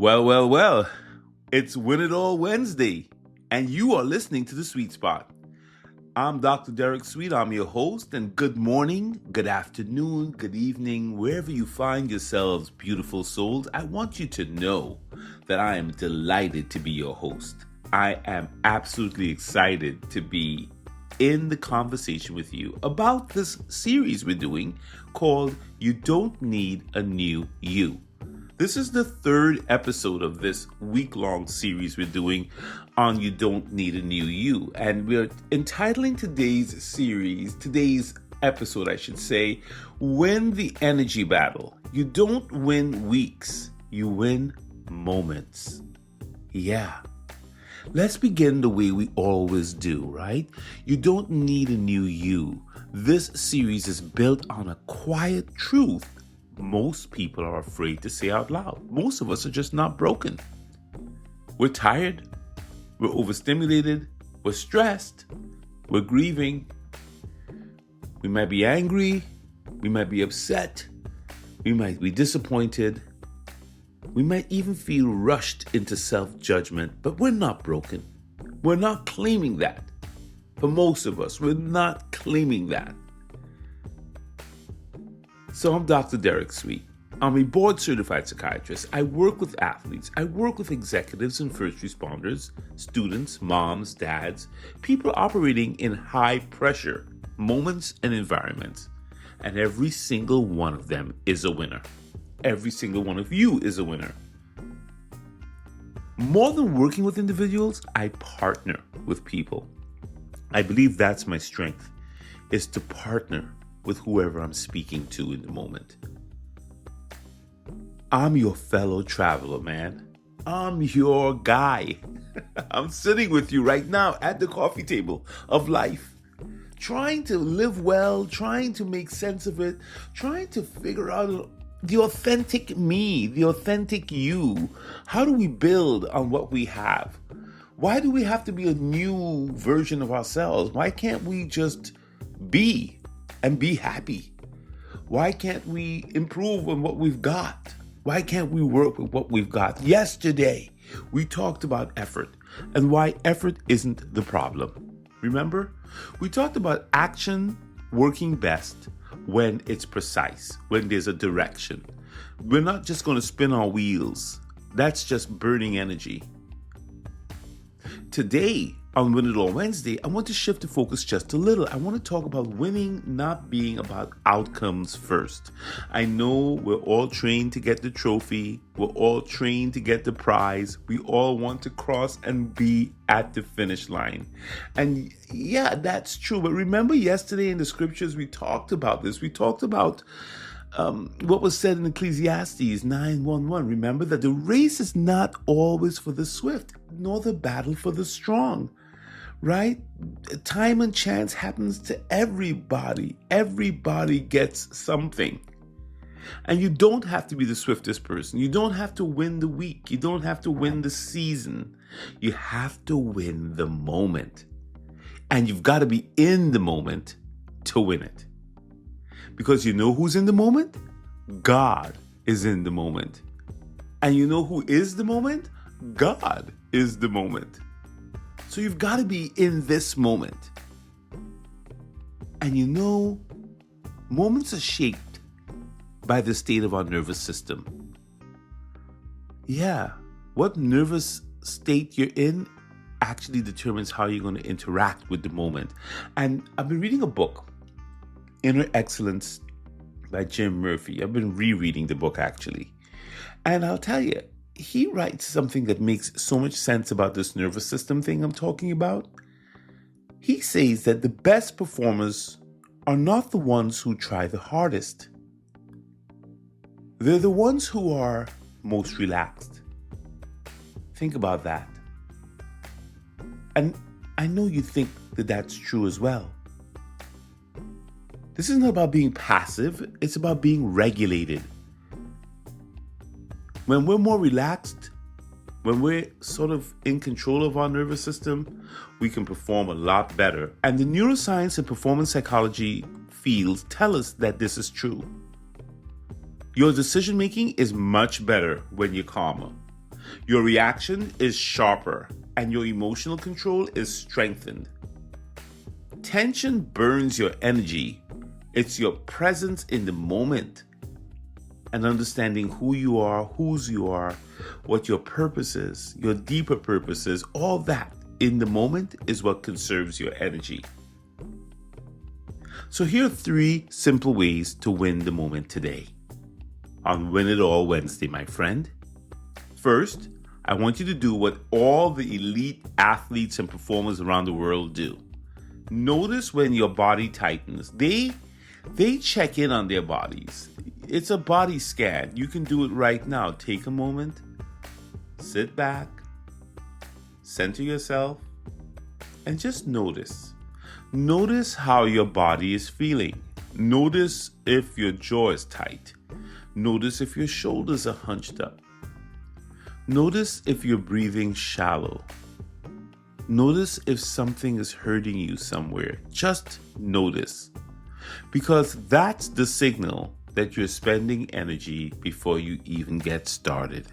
Well. It's Win It All Wednesday, and you are listening to The Sweet Spot. I'm Dr. Derek Sweet. I'm your host, and good morning, good afternoon, good evening, wherever you find yourselves, beautiful souls. I want you to know that I am delighted to be your host. I am absolutely excited to be in the conversation with you about this series we're doing called You Don't Need a New You. This is the third episode of this week-long series we're doing on You Don't Need a New You. And we're entitling today's episode, I should say, Win the Energy Battle. You don't win weeks, you win moments. Yeah. Let's begin the way we always do, right? You don't need a new you. This series is built on a quiet truth most people are afraid to say out loud. Most of us are just not broken. We're tired. We're overstimulated. We're stressed. We're grieving. We might be angry. We might be upset. We might be disappointed. We might even feel rushed into self-judgment, but we're not broken. We're not claiming that. For most of us, we're not claiming that. So I'm Dr. Derek Sweet. I'm a board-certified psychiatrist. I work with athletes. I work with executives and first responders, students, moms, dads, people operating in high-pressure moments and environments. And every single one of them is a winner. Every single one of you is a winner. More than working with individuals, I partner with people. I believe that's my strength, is to partner with whoever I'm speaking to in the moment. I'm your fellow traveler, man. I'm your guy. I'm sitting with you right now at the coffee table of life, trying to live well, trying to make sense of it, trying to figure out the authentic me, the authentic you. How do we build on what we have? Why do we have to be a new version of ourselves? Why can't we just be and be happy? Why can't we improve on what we've got? Why can't we work with what we've got? Yesterday, we talked about effort and why effort isn't the problem. Remember? We talked about action working best when it's precise, when there's a direction. We're not just going to spin our wheels. That's just burning energy. Today, on Win It All Wednesday, I want to shift the focus just a little. I want to talk about winning not being about outcomes first. I know we're all trained to get the trophy. We're all trained to get the prize. We all want to cross and be at the finish line. And yeah, that's true. But remember yesterday in the scriptures, we talked about this. We talked about what was said in Ecclesiastes 9:1. Remember that the race is not always for the swift, nor the battle for the strong. Right? Time and chance happens to everybody. Everybody gets something. And you don't have to be the swiftest person. You don't have to win the week. You don't have to win the season. You have to win the moment. And you've got to be in the moment to win it. Because you know who's in the moment? God is in the moment. And you know who is the moment? God is the moment. So you've got to be in this moment. And you know, moments are shaped by the state of our nervous system. Yeah, what nervous state you're in actually determines how you're going to interact with the moment. And I've been reading a book, Inner Excellence by Jim Murphy. I've been rereading the book actually. And I'll tell you, he writes something that makes so much sense about this nervous system thing I'm talking about. He says that the best performers are not the ones who try the hardest. They're the ones who are most relaxed. Think about that. And I know you think that that's true as well. This isn't about being passive, it's about being regulated. When we're more relaxed, when we're sort of in control of our nervous system, we can perform a lot better. And the neuroscience and performance psychology fields tell us that this is true. Your decision making is much better when you're calmer. Your reaction is sharper, and your emotional control is strengthened. Tension burns your energy. It's your presence in the moment and understanding who you are, whose you are, what your purpose is, your deeper purpose is. All that in the moment is what conserves your energy. So here are 3 simple ways to win the moment today on Win It All Wednesday, my friend. First, I want you to do what all the elite athletes and performers around the world do. Notice when your body tightens. They check in on their bodies. It's a body scan. You can do it right now. Take a moment, sit back, center yourself, and just notice. Notice how your body is feeling. Notice if your jaw is tight. Notice if your shoulders are hunched up. Notice if you're breathing shallow. Notice if something is hurting you somewhere. Just notice. Because that's the signal that you're spending energy before you even get started.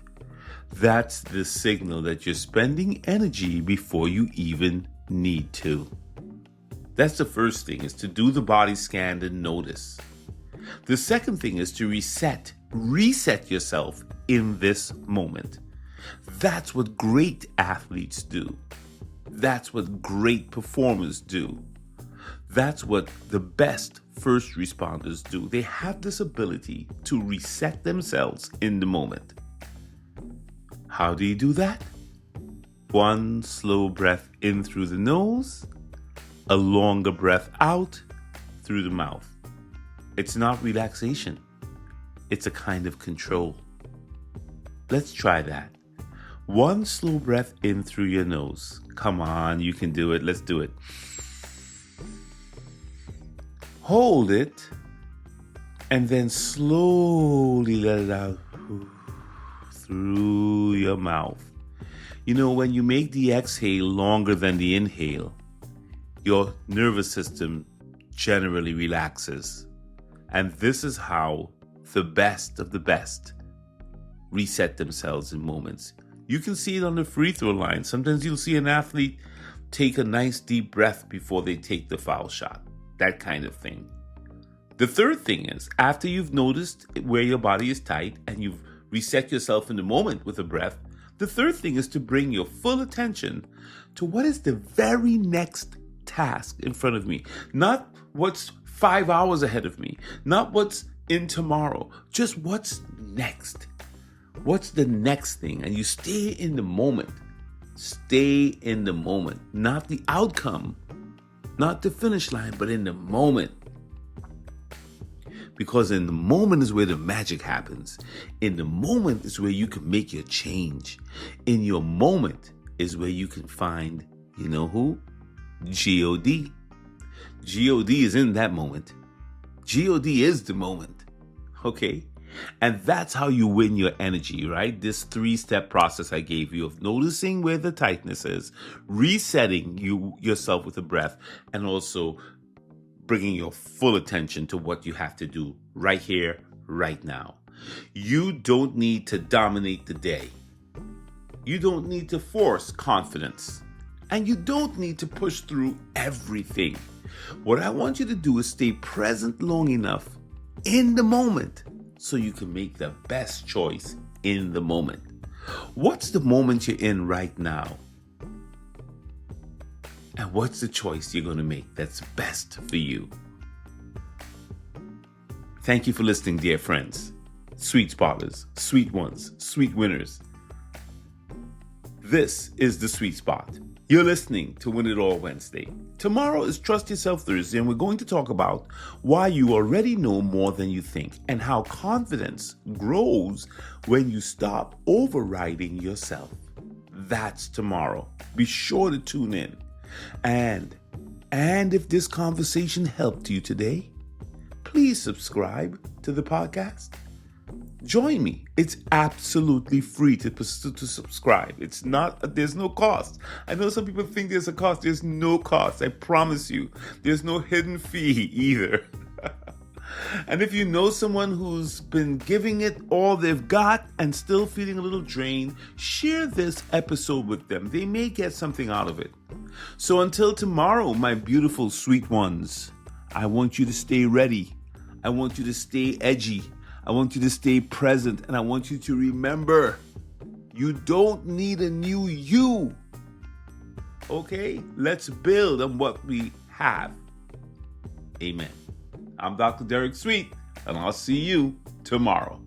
That's the signal that you're spending energy before you even need to. That's the first thing, is to do the body scan and notice. The second thing is to reset yourself in this moment. That's what great athletes do. That's what great performers do. That's what the best first responders do. They have this ability to reset themselves in the moment. How do you do that? 1 slow breath in through the nose, a longer breath out through the mouth. It's not relaxation. It's a kind of control. Let's try that. 1 slow breath in through your nose. Come on, you can do it. Let's do it. Hold it, and then slowly let it out through your mouth. You know, when you make the exhale longer than the inhale, your nervous system generally relaxes. And this is how the best of the best reset themselves in moments. You can see it on the free throw line. Sometimes you'll see an athlete take a nice deep breath before they take the foul shot. That kind of thing. The third thing is, after you've noticed where your body is tight and you've reset yourself in the moment with a breath, the third thing is to bring your full attention to what is the very next task in front of me. Not what's 5 hours ahead of me. Not what's in tomorrow. Just what's next. What's the next thing? And you stay in the moment. Stay in the moment. Not the outcome. Not the finish line, but in the moment. Because in the moment is where the magic happens. In the moment is where you can make your change. In your moment is where you can find, you know who? G-O-D. G-O-D is in that moment. G-O-D is the moment. Okay? And that's how you win your energy, right? This 3-step process I gave you of noticing where the tightness is, resetting yourself with a breath, and also bringing your full attention to what you have to do right here, right now. You don't need to dominate the day. You don't need to force confidence. And you don't need to push through everything. What I want you to do is stay present long enough in the moment so you can make the best choice in the moment. What's the moment you're in right now? And what's the choice you're going to make that's best for you? Thank you for listening, dear friends. Sweet spotters, sweet ones, sweet winners. This is the Sweet Spot. You're listening to Win It All Wednesday. Tomorrow is Trust Yourself Thursday, and we're going to talk about why you already know more than you think and how confidence grows when you stop overriding yourself. That's tomorrow. Be sure to tune in. And if this conversation helped you today, please subscribe to the podcast. Join me. It's absolutely free to subscribe. There's no cost. I know some people think there's a cost. There's no cost. I promise you. There's no hidden fee either. And if you know someone who's been giving it all they've got and still feeling a little drained, share this episode with them. They may get something out of it. So until tomorrow, my beautiful sweet ones, I want you to stay ready. I want you to stay edgy. I want you to stay present. And I want you to remember, you don't need a new you. Okay? Let's build on what we have. Amen. I'm Dr. Derek Sweet, and I'll see you tomorrow.